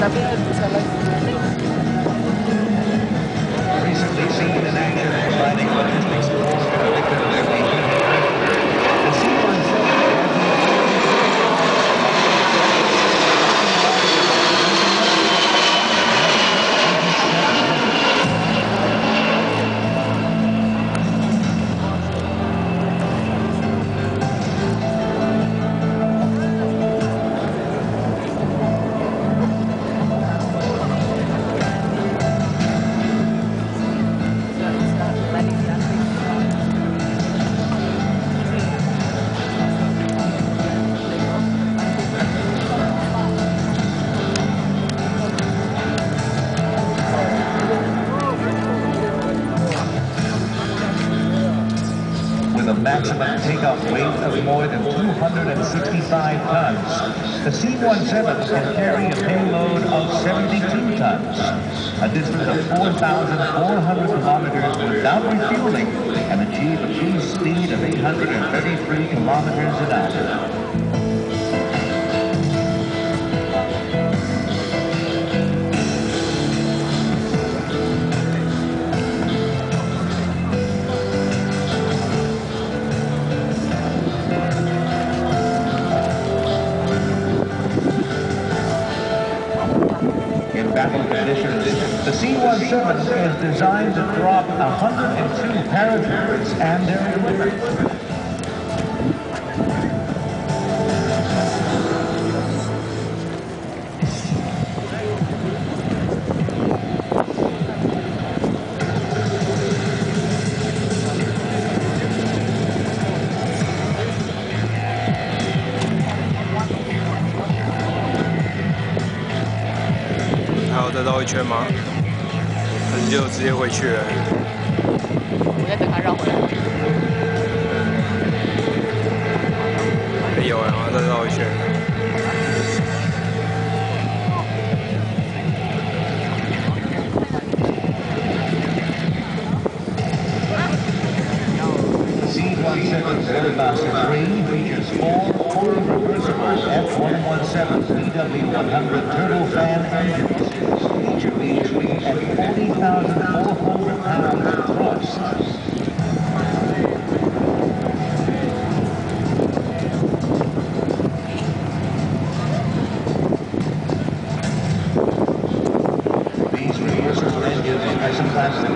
Recently seen in action providing logistics support to the victims of aviation. The C-17 with a maximum takeoff weight of more than 265 tons. The C-17 can carry a payload of 72 tons, a distance of 4,400 kilometers without refueling, and achieve a cruise speed of 833 kilometers an hour. In battle conditions, the C-17 is designed to drop 102 paratroopers and their equipment.再绕一圈吗？还是就直接回去了？我在等他绕回来。没有，然后再绕一圈。C-17's Airmaster 3 features 4 fully reversible F-117 BW-100 turbofan engines, each of these weighing at 40,400 pounds of thrust. These reversible engines are sometimes the